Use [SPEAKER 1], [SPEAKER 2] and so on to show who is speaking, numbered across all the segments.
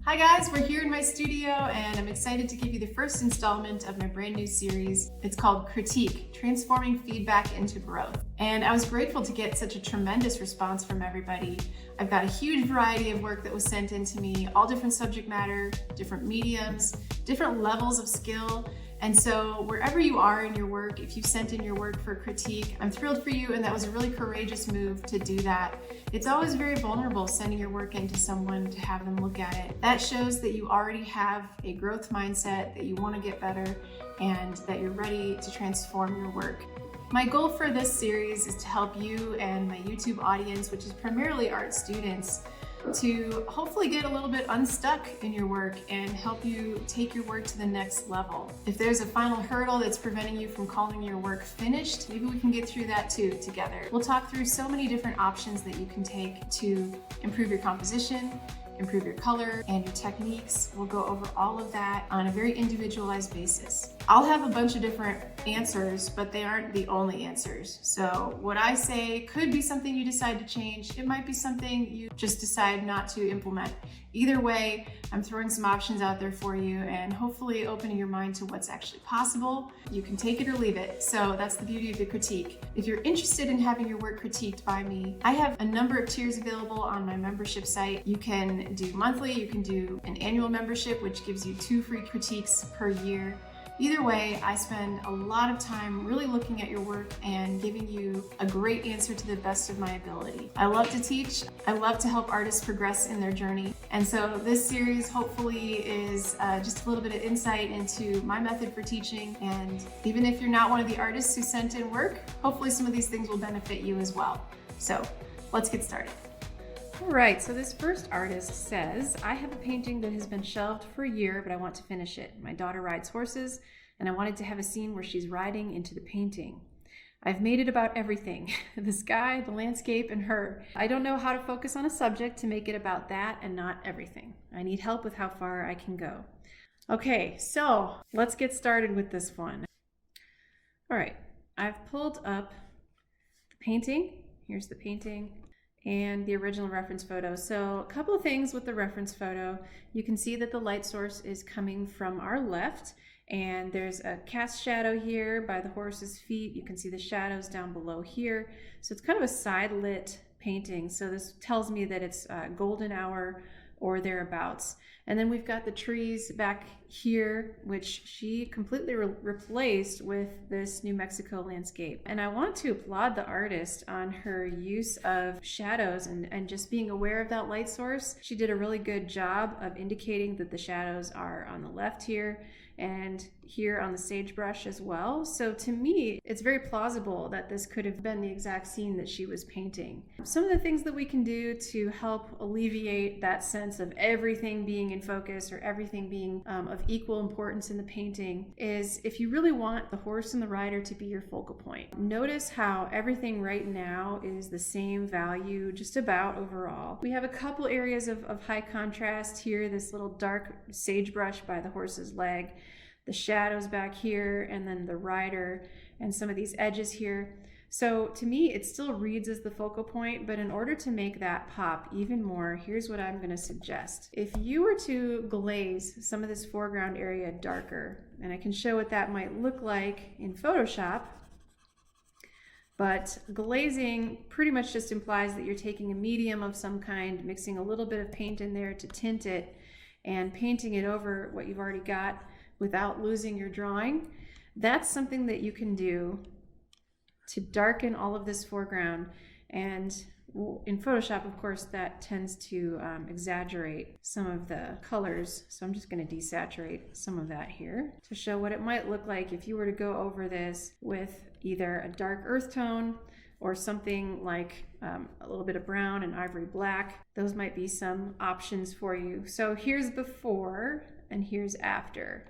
[SPEAKER 1] Hi guys, we're here in my studio and I'm excited to give you the first installment of my brand new series. It's called Critique, Transforming Feedback into Growth. And I was grateful to get such a tremendous response from everybody. I've got a huge variety of work that was sent in to me, all different subject matter, different mediums, different levels of skill. And so wherever you are in your work, if you've sent in your work for critique, I'm thrilled for you, and that was a really courageous move to do that. It's always very vulnerable sending your work in to someone to have them look at it. That shows that you already have a growth mindset, that you want to get better, and that you're ready to transform your work. My goal for this series is to help you and my YouTube audience, which is primarily art students, to hopefully get a little bit unstuck in your work and help you take your work to the next level. If there's a final hurdle that's preventing you from calling your work finished, maybe we can get through that too together. We'll talk through so many different options that you can take to improve your composition, improve your color and your techniques. We'll go over all of that on a very individualized basis. I'll have a bunch of different answers, but they aren't the only answers. So what I say could be something you decide to change. It might be something you just decide not to implement. Either way, I'm throwing some options out there for you and hopefully opening your mind to what's actually possible. You can take it or leave it. So that's the beauty of the critique. If you're interested in having your work critiqued by me, I have a number of tiers available on my membership site. You can do monthly, you can do an annual membership, which gives you 2 free critiques per year. Either way, I spend a lot of time really looking at your work and giving you a great answer to the best of my ability. I love to teach. I love to help artists progress in their journey. And so this series hopefully is just a little bit of insight into my method for teaching. And even if you're not one of the artists who sent in work, hopefully some of these things will benefit you as well. So let's get started. All right, so this first artist says, I have a painting that has been shelved for a year, but I want to finish it. My daughter rides horses, and I wanted to have a scene where she's riding into the painting. I've made it about everything, the sky, the landscape, and her. I don't know how to focus on a subject to make it about that and not everything. I need help with how far I can go. Okay, so let's get started with this one. All right, I've pulled up the painting. Here's the painting and the original reference photo. So a couple of things with the reference photo. You can see that the light source is coming from our left, and there's a cast shadow here by the horse's feet. You can see the shadows down below here. So it's kind of a side lit painting. So this tells me that it's golden hour or thereabouts. And then we've got the trees back here, which she completely replaced with this New Mexico landscape. And I want to applaud the artist on her use of shadows and just being aware of that light source. She did a really good job of indicating that the shadows are on the left here and here on the sagebrush as well. So to me, it's very plausible that this could have been the exact scene that she was painting. Some of the things that we can do to help alleviate that sense of everything being in focus or everything being of equal importance in the painting is, if you really want the horse and the rider to be your focal point, notice how everything right now is the same value just about overall. We have a couple areas of high contrast here, this little dark sagebrush by the horse's leg, the shadows back here, and then the rider and some of these edges here. So to me, it still reads as the focal point, but in order to make that pop even more, here's what I'm going to suggest. If you were to glaze some of this foreground area darker, and I can show what that might look like in Photoshop, but glazing pretty much just implies that you're taking a medium of some kind, mixing a little bit of paint in there to tint it, and painting it over what you've already got without losing your drawing. That's something that you can do to darken all of this foreground. And in Photoshop, of course, that tends to exaggerate some of the colors. So I'm just going to desaturate some of that here to show what it might look like if you were to go over this with either a dark earth tone or something like a little bit of brown and ivory black. Those might be some options for you. So here's before and here's after.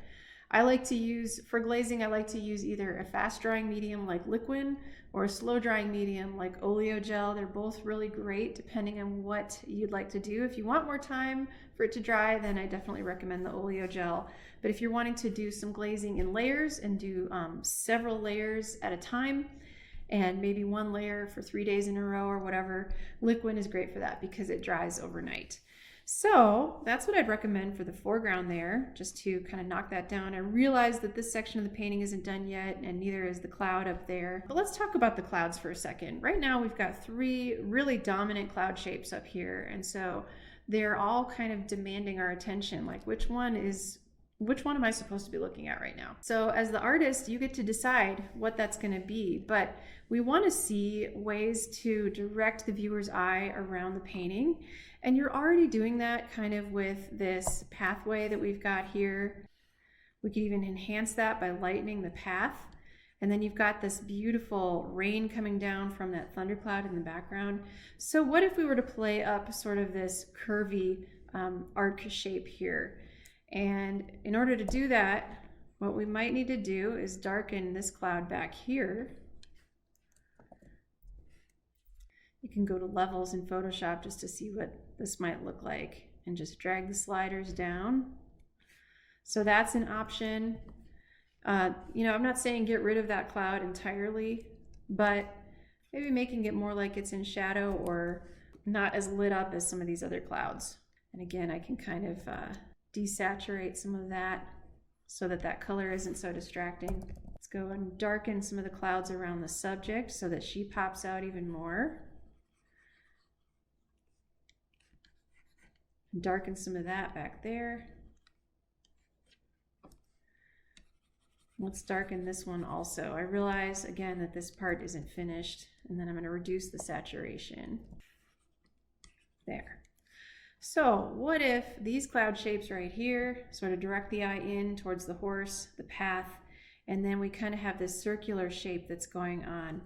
[SPEAKER 1] I like to use, for glazing, I like to use either a fast drying medium like liquid or a slow drying medium like oleo gel. They're both really great depending on what you'd like to do. If you want more time for it to dry, then I definitely recommend the oleo gel. But if you're wanting to do some glazing in layers and do several layers at a time, and maybe one layer for 3 days in a row or whatever, liquid is great for that because it dries overnight. So that's what I'd recommend for the foreground there, just to kind of knock that down. I realize that this section of the painting isn't done yet, and neither is the cloud up there. But let's talk about the clouds for a second. Right now we've got 3 really dominant cloud shapes up here, and so they're all kind of demanding our attention. Like which one am I supposed to be looking at right now? So as the artist, you get to decide what that's going to be, but we want to see ways to direct the viewer's eye around the painting. And you're already doing that kind of with this pathway that we've got here. We could even enhance that by lightening the path. And then you've got this beautiful rain coming down from that thundercloud in the background. So what if we were to play up sort of this curvy arc shape here? And in order to do that, what we might need to do is darken this cloud back here. You can go to levels in Photoshop just to see what this might look like and just drag the sliders down. So that's an option. You know, I'm not saying get rid of that cloud entirely, but maybe making it more like it's in shadow or not as lit up as some of these other clouds. And again, I can kind of desaturate some of that so that that color isn't so distracting. Let's go and darken some of the clouds around the subject so that she pops out even more. Darken some of that back there. Let's darken this one also. I realize again that this part isn't finished, and then I'm going to reduce the saturation. There. So what if these cloud shapes right here sort of direct the eye in towards the horse, the path, and then we kind of have this circular shape that's going on.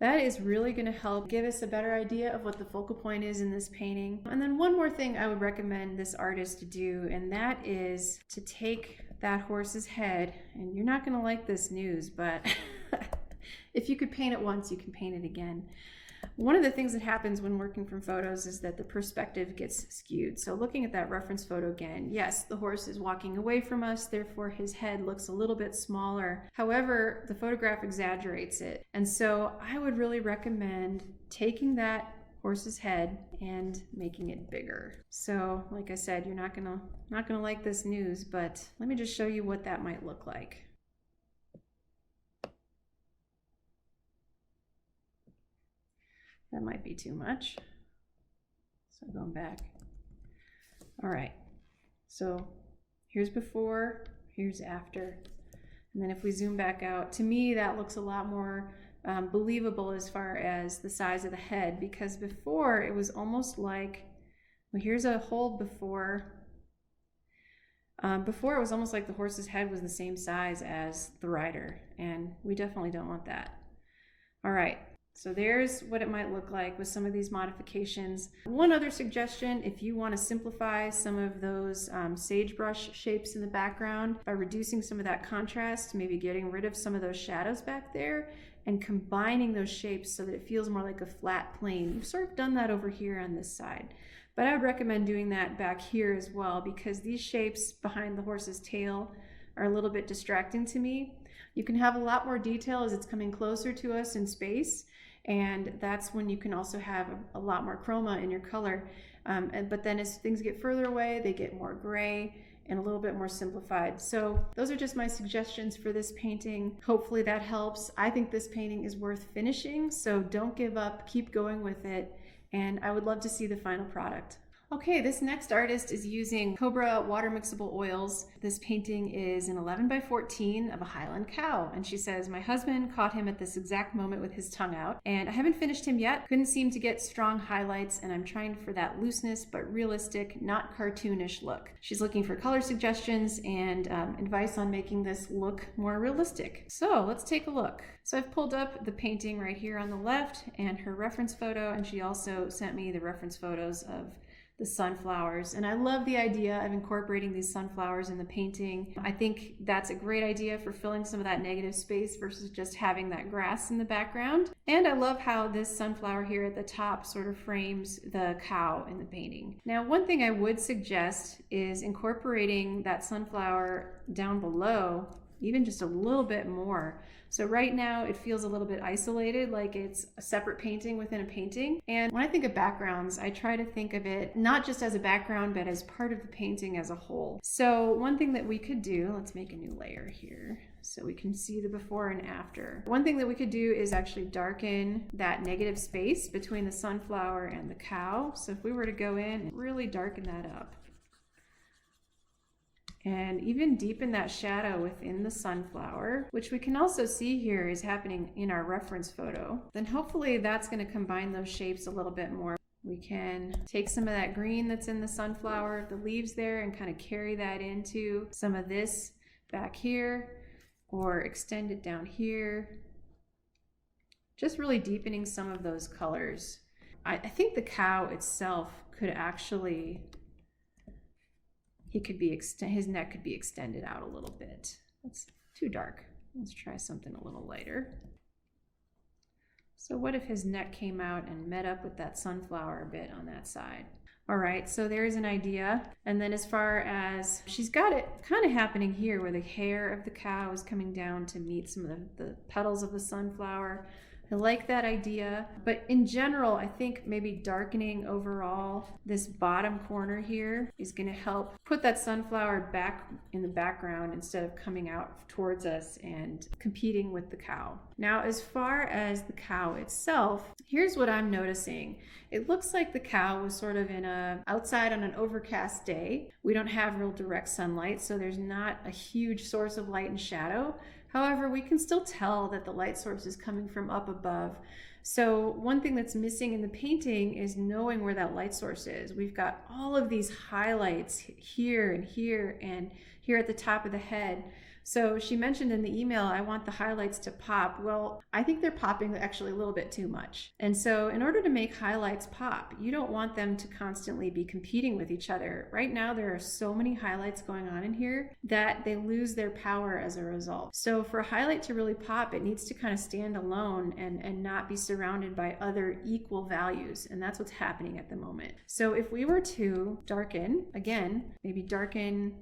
[SPEAKER 1] That is really going to help give us a better idea of what the focal point is in this painting. And then one more thing I would recommend this artist to do, and that is to take that horse's head, and you're not going to like this news, but if you could paint it once, you can paint it again. One of the things that happens when working from photos is that the perspective gets skewed. So looking at that reference photo again, yes, the horse is walking away from us, therefore his head looks a little bit smaller. However, the photograph exaggerates it. And so I would really recommend taking that horse's head and making it bigger. So like I said, you're not gonna like this news, but let me just show you what that might look like. That might be too much. So going back. All right. So here's before, here's after. And then if we zoom back out, to me that looks a lot more believable as far as the size of the head, because before it was almost like, well, here's a whole before. Before it was almost like the horse's head was the same size as the rider, and we definitely don't want that. All right. So there's what it might look like with some of these modifications. One other suggestion, if you want to simplify some of those sagebrush shapes in the background by reducing some of that contrast, maybe getting rid of some of those shadows back there and combining those shapes so that it feels more like a flat plane. You've sort of done that over here on this side. But I would recommend doing that back here as well, because these shapes behind the horse's tail are a little bit distracting to me. You can have a lot more detail as it's coming closer to us in space. And that's when you can also have a lot more chroma in your color. But then as things get further away, they get more gray and a little bit more simplified. So those are just my suggestions for this painting. Hopefully that helps. I think this painting is worth finishing, so don't give up, keep going with it. And I would love to see the final product. Okay, this next artist is using Cobra water mixable oils. This painting is an 11x14 of a highland cow. And she says, my husband caught him at this exact moment with his tongue out, and I haven't finished him yet. Couldn't seem to get strong highlights, and I'm trying for that looseness, but realistic, not cartoonish look. She's looking for color suggestions and advice on making this look more realistic. So let's take a look. So I've pulled up the painting right here on the left and her reference photo, and she also sent me the reference photos of the sunflowers. And I love the idea of incorporating these sunflowers in the painting. I think that's a great idea for filling some of that negative space versus just having that grass in the background. And I love how this sunflower here at the top sort of frames the cow in the painting. Now, one thing I would suggest is incorporating that sunflower down below even just a little bit more. So right now it feels a little bit isolated, like it's a separate painting within a painting. And when I think of backgrounds, I try to think of it not just as a background, but as part of the painting as a whole. So one thing that we could do, let's make a new layer here so we can see the before and after. One thing that we could do is actually darken that negative space between the sunflower and the cow. So if we were to go in and really darken that up, and even deepen that shadow within the sunflower, which we can also see here is happening in our reference photo, then hopefully that's going to combine those shapes a little bit more. We can take some of that green that's in the sunflower, the leaves there, and kind of carry that into some of this back here, or extend it down here. Just really deepening some of those colors. I think the cow itself could actually, his neck could be extended out a little bit. That's too dark. Let's try something a little lighter. So what if his neck came out and met up with that sunflower a bit on that side? All right, so there's an idea. And then as far as, she's got it kind of happening here where the hair of the cow is coming down to meet some of the petals of the sunflower. I like that idea, but in general, I think maybe darkening overall this bottom corner here is going to help put that sunflower back in the background instead of coming out towards us and competing with the cow. Now, as far as the cow itself, here's what I'm noticing. It looks like the cow was sort of outside on an overcast day. We don't have real direct sunlight, so there's not a huge source of light and shadow. However, we can still tell that the light source is coming from up above. So one thing that's missing in the painting is knowing where that light source is. We've got all of these highlights here and here and here at the top of the head. So she mentioned in the email, I want the highlights to pop. Well, I think they're popping actually a little bit too much. And so in order to make highlights pop, you don't want them to constantly be competing with each other. Right now, there are so many highlights going on in here that they lose their power as a result. So for a highlight to really pop, it needs to kind of stand alone and not be surrounded by other equal values. And that's what's happening at the moment. So if we were to darken, again, maybe darken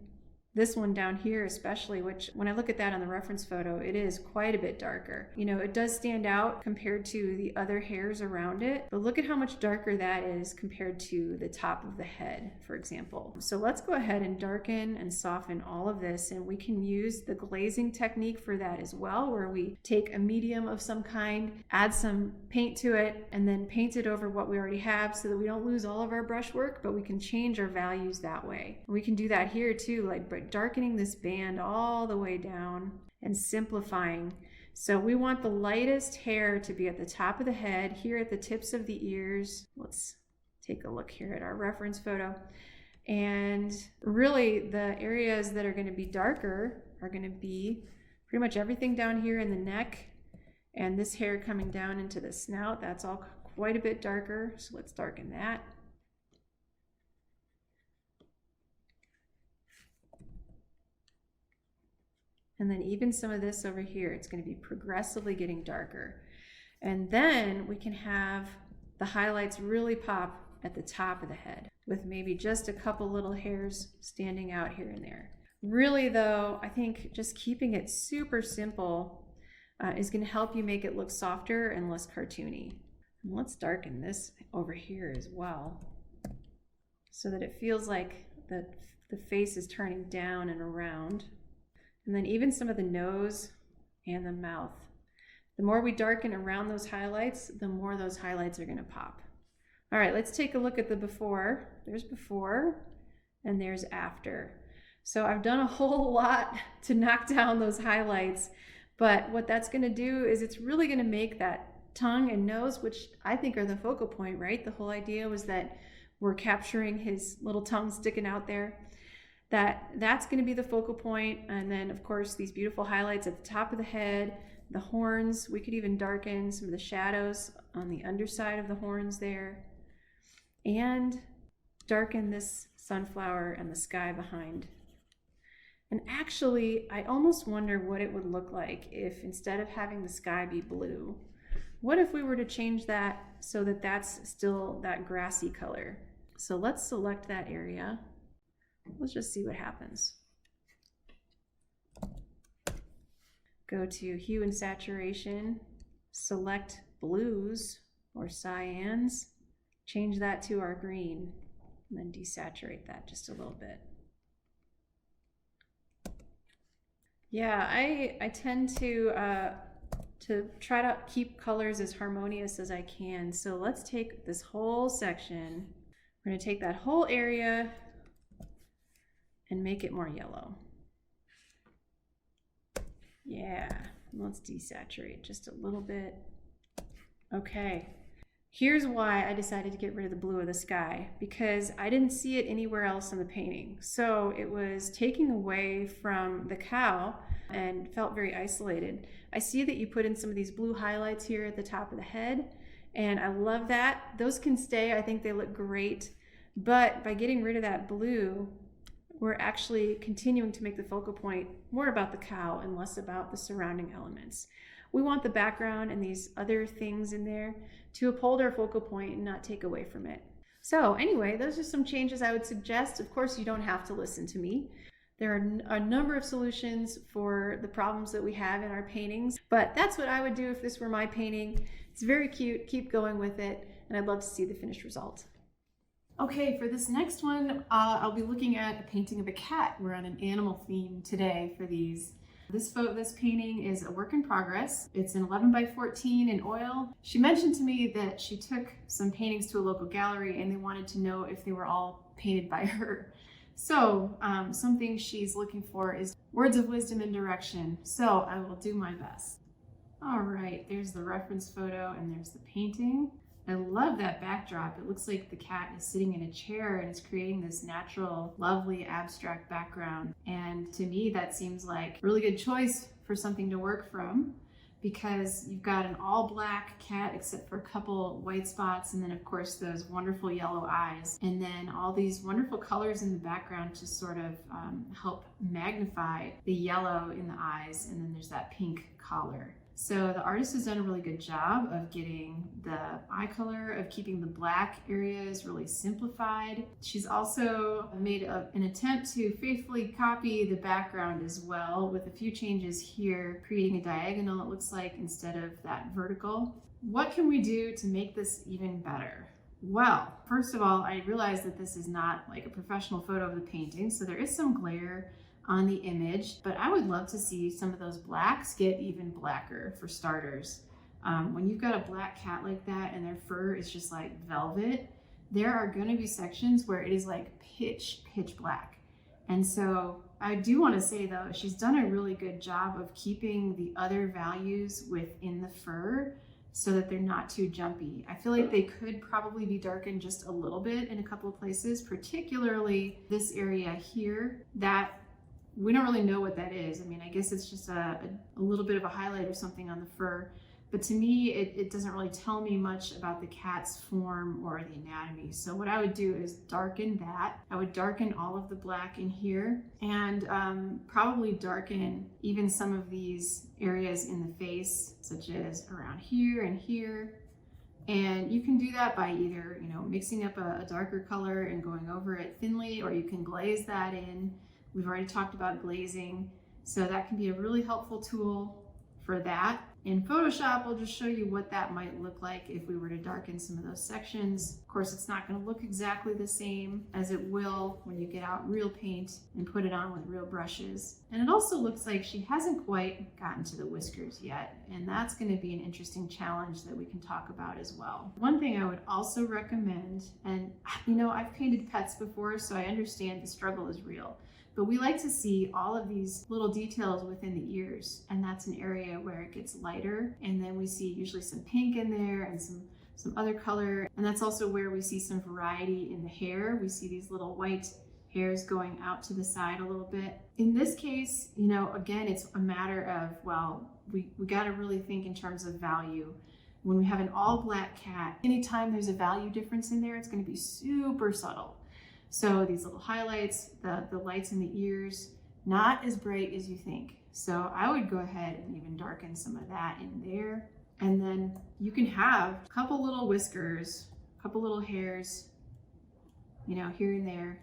[SPEAKER 1] this one down here especially, which when I look at that on the reference photo, it is quite a bit darker. You know, it does stand out compared to the other hairs around it, but look at how much darker that is compared to the top of the head, for example. So let's go ahead and darken and soften all of this, and we can use the glazing technique for that as well, where we take a medium of some kind, add some paint to it, and then paint it over what we already have so that we don't lose all of our brush work, but we can change our values that way. And we can do that here too, like darkening this band all the way down and simplifying. So we want the lightest hair to be at the top of the head, here at the tips of the ears. Let's take a look here at our reference photo. And really the areas that are going to be darker are going to be pretty much everything down here in the neck and this hair coming down into the snout. That's all quite a bit darker. So let's darken that. And then even some of this over here, it's going to be progressively getting darker. And then we can have the highlights really pop at the top of the head with maybe just a couple little hairs standing out here and there. Really though, I think just keeping it super simple is going to help you make it look softer and less cartoony. And let's darken this over here as well so that it feels like the face is turning down and around. And then even some of the nose and the mouth. The more we darken around those highlights, the more those highlights are going to pop. All right, let's take a look at the before. There's before and there's after. So I've done a whole lot to knock down those highlights, but what that's going to do is it's really going to make that tongue and nose, which I think are the focal point, right? The whole idea was that we're capturing his little tongue sticking out there. That's going to be the focal point. And then of course these beautiful highlights at the top of the head, the horns. We could even darken some of the shadows on the underside of the horns there, and darken this sunflower and the sky behind. And actually I almost wonder what it would look like if instead of having the sky be blue, what if we were to change that so that that's still that grassy color. So let's select that area. Let's just see what happens. go to hue and saturation, select blues or cyans, change that to our green, and then desaturate that just a little bit. Yeah, I tend to try to keep colors as harmonious as I can. So let's take this whole section. We're going to take that whole area and make it more yellow. Yeah, let's desaturate just a little bit. Okay, here's why I decided to get rid of the blue of the sky, because I didn't see it anywhere else in the painting. So it was taking away from the cow and felt very isolated. I see that you put in some of these blue highlights here at the top of the head, and I love that. Those can stay, I think they look great, but by getting rid of that blue, we're actually continuing to make the focal point more about the cow and less about the surrounding elements. We want the background and these other things in there to uphold our focal point and not take away from it. So anyway, those are some changes I would suggest. Of course, you don't have to listen to me. There are a number of solutions for the problems that we have in our paintings, but that's what I would do if this were my painting. It's very cute, keep going with it, and I'd love to see the finished result. Okay, for this next one, I'll be looking at a painting of a cat. We're on an animal theme today for these. This painting is a work in progress. It's an 11 by 14 in oil. She mentioned to me that she took some paintings to a local gallery and they wanted to know if they were all painted by her. So something she's looking for is words of wisdom and direction. So I will do my best. All right, there's the reference photo and there's the painting. I love that backdrop. It looks like the cat is sitting in a chair and it's creating this natural, lovely, abstract background. And to me, that seems like a really good choice for something to work from, because you've got an all black cat except for a couple white spots, and then of course those wonderful yellow eyes, and then all these wonderful colors in the background to sort of help magnify the yellow in the eyes, and then there's that pink collar. So the artist has done a really good job of getting the eye color, of keeping the black areas really simplified. She's also made an attempt to faithfully copy the background as well, with a few changes here, creating a diagonal, it looks like, instead of that vertical. What can we do to make this even better? Well, first of all, I realize that this is not like a professional photo of the painting, so there is some glare on the image, but I would love to see some of those blacks get even blacker for starters. When you've got a black cat like that and their fur is just like velvet, there are going to be sections where it is like pitch black. And so I do want to say though, she's done a really good job of keeping the other values within the fur so that they're not too jumpy. I feel like they could probably be darkened just a little bit in a couple of places, particularly this area here, that we don't really know what that is. I mean, I guess it's just a little bit of a highlight or something on the fur, but to me, it doesn't really tell me much about the cat's form or the anatomy. So what I would do is darken that. I would darken all of the black in here, and probably darken even some of these areas in the face, such as around here and here. And you can do that by either, mixing up a darker color and going over it thinly, or you can glaze that in. We've already talked about glazing, so that can be a really helpful tool for that. In Photoshop, I'll just show you what that might look like if we were to darken some of those sections. Of course, it's not going to look exactly the same as it will when you get out real paint and put it on with real brushes. And it also looks like she hasn't quite gotten to the whiskers yet, and that's going to be an interesting challenge that we can talk about as well. One thing I would also recommend, and I've painted pets before, so I understand the struggle is real. But we like to see all of these little details within the ears, and that's an area where it gets lighter, and then we see usually some pink in there and some other color, and that's also where we see some variety in the hair. We see these little white hairs going out to the side a little bit. In this case, again, it's a matter of, well, we got to really think in terms of value. When we have an all black cat, anytime there's a value difference in there, it's going to be super subtle. So these little highlights, the lights in the ears, not as bright as you think. So I would go ahead and even darken some of that in there. And then you can have a couple little whiskers, a couple little hairs, here and there,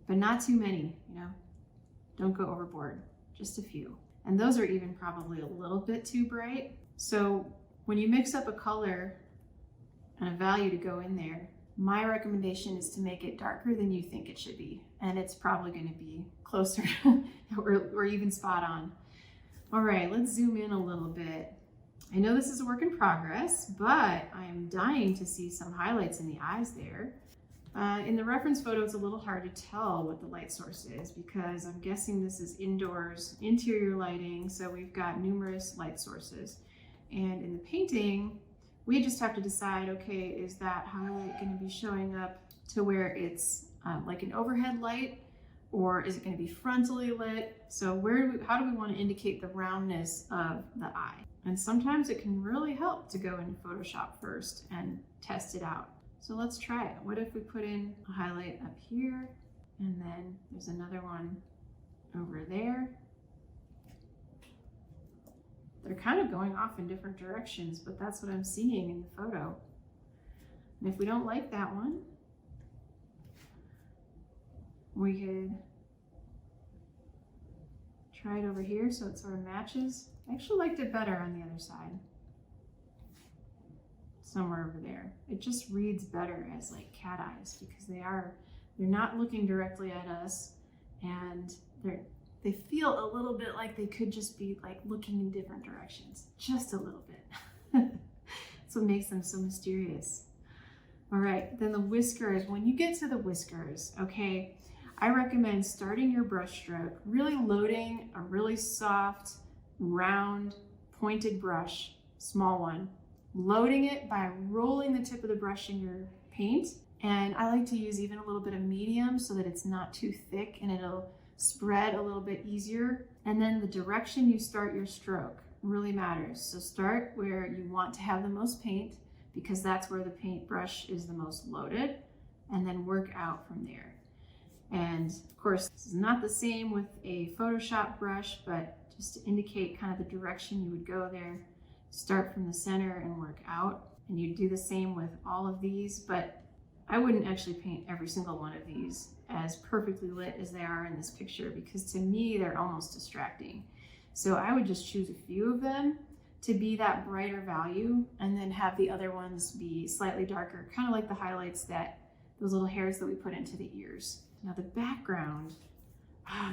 [SPEAKER 1] but not too many, don't go overboard, just a few. And those are even probably a little bit too bright. So when you mix up a color and a value to go in there, my recommendation is to make it darker than you think it should be. And it's probably going to be closer or even spot on. All right, let's zoom in a little bit. I know this is a work in progress, but I'm dying to see some highlights in the eyes there. In the reference photo, it's a little hard to tell what the light source is because I'm guessing this is indoors, interior lighting, so we've got numerous light sources. And in the painting, we just have to decide, okay, is that highlight going to be showing up to where it's like an overhead light, or is it going to be frontally lit? So how do we want to indicate the roundness of the eye? And sometimes it can really help to go into Photoshop first and test it out. So let's try it. What if we put in a highlight up here, and then there's another one over there. They're kind of going off in different directions, but that's what I'm seeing in the photo. And if we don't like that one, we could try it over here so it sort of matches. I actually liked it better on the other side. Somewhere over there. It just reads better as like cat eyes because they're not looking directly at us, and they feel a little bit like they could just be like looking in different directions, just a little bit. That's what makes them so mysterious. All right, then the whiskers. When you get to the whiskers, okay, I recommend starting your brush stroke, really loading a really soft, round, pointed brush, small one, loading it by rolling the tip of the brush in your paint. And I like to use even a little bit of medium so that it's not too thick and it'll spread a little bit easier. And then the direction you start your stroke really matters. So start where you want to have the most paint because that's where the paintbrush is the most loaded, and then work out from there. And of course, this is not the same with a Photoshop brush, but just to indicate kind of the direction you would go there. Start from the center and work out, and you do the same with all of these, but I wouldn't actually paint every single one of these as perfectly lit as they are in this picture because to me they're almost distracting. So I would just choose a few of them to be that brighter value and then have the other ones be slightly darker, kind of like the highlights those little hairs that we put into the ears. Now the background,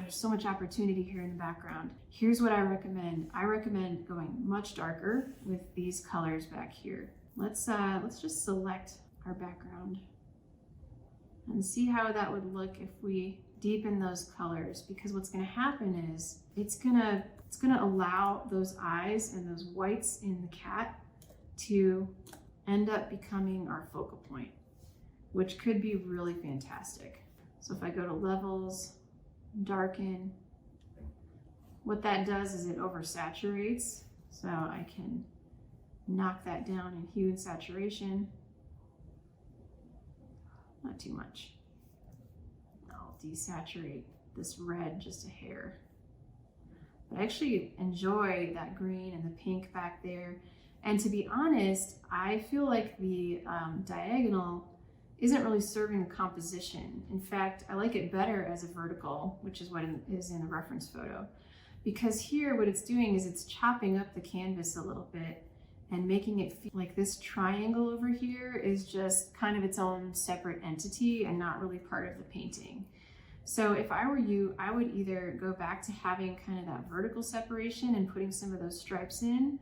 [SPEAKER 1] there's so much opportunity here in the background. Here's what I recommend. I recommend going much darker with these colors back here. Let's just select our background and see how that would look if we deepen those colors, because what's going to happen is it's going to allow those eyes and those whites in the cat to end up becoming our focal point, which could be really fantastic. So if I go to levels, darken, what that does is it oversaturates, so I can knock that down in hue and saturation. Not too much. I'll desaturate this red just a hair. But I actually enjoy that green and the pink back there. And to be honest, I feel like the diagonal isn't really serving the composition. In fact, I like it better as a vertical, which is what is in the reference photo. Because here what it's doing is it's chopping up the canvas a little bit and making it feel like this triangle over here is just kind of its own separate entity and not really part of the painting. So if I were you, I would either go back to having kind of that vertical separation and putting some of those stripes in,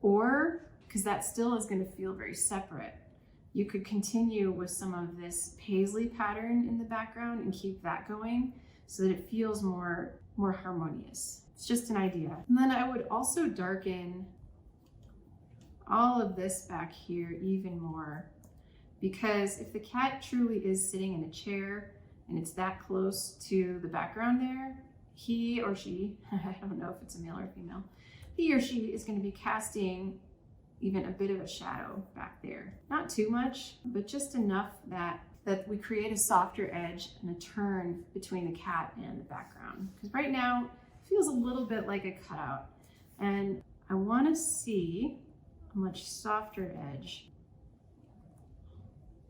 [SPEAKER 1] or, because that still is going to feel very separate, you could continue with some of this paisley pattern in the background and keep that going so that it feels more harmonious. It's just an idea. And then I would also darken all of this back here even more, because if the cat truly is sitting in a chair and it's that close to the background there, he or she, I don't know if it's a male or female, he or she is going to be casting even a bit of a shadow back there. Not too much, but just enough that we create a softer edge and a turn between the cat and the background. Because right now it feels a little bit like a cutout, and I want to see a much softer edge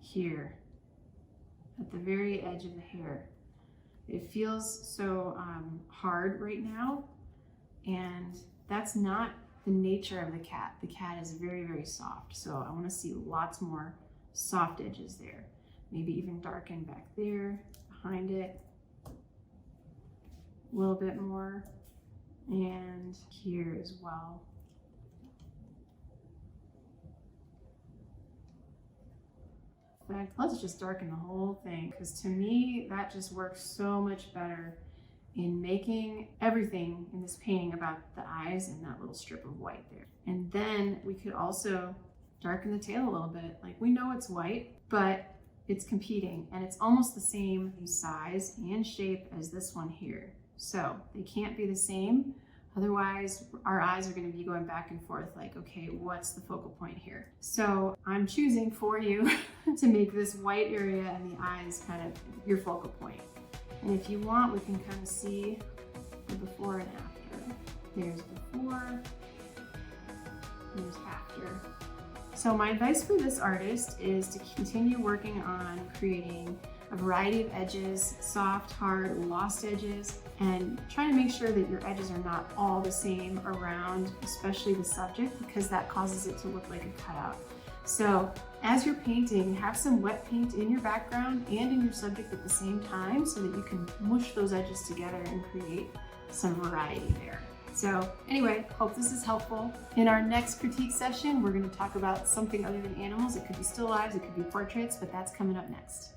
[SPEAKER 1] here at the very edge of the hair. It feels so hard right now, And that's not the nature of the cat. The cat is very, very soft. So I want to see lots more soft edges there. Maybe even darken back there, behind it. A little bit more. And here as well. In fact, let's just darken the whole thing, because to me, that just works so much better in making everything in this painting about the eyes and that little strip of white there. And then we could also darken the tail a little bit. Like, we know it's white, but it's competing, and it's almost the same size and shape as this one here. So they can't be the same. Otherwise, our eyes are going to be going back and forth like, okay, what's the focal point here? So I'm choosing for you to make this white area and the eyes kind of your focal point. And if you want, we can kind of see the before and after. There's before, there's after. So my advice for this artist is to continue working on creating a variety of edges, soft, hard, lost edges, and try to make sure that your edges are not all the same around, especially the subject, because that causes it to look like a cutout. So as you're painting, have some wet paint in your background and in your subject at the same time so that you can mush those edges together and create some variety there. So anyway, hope this is helpful. In our next critique session, we're going to talk about something other than animals. It could be still lives, it could be portraits, but that's coming up next.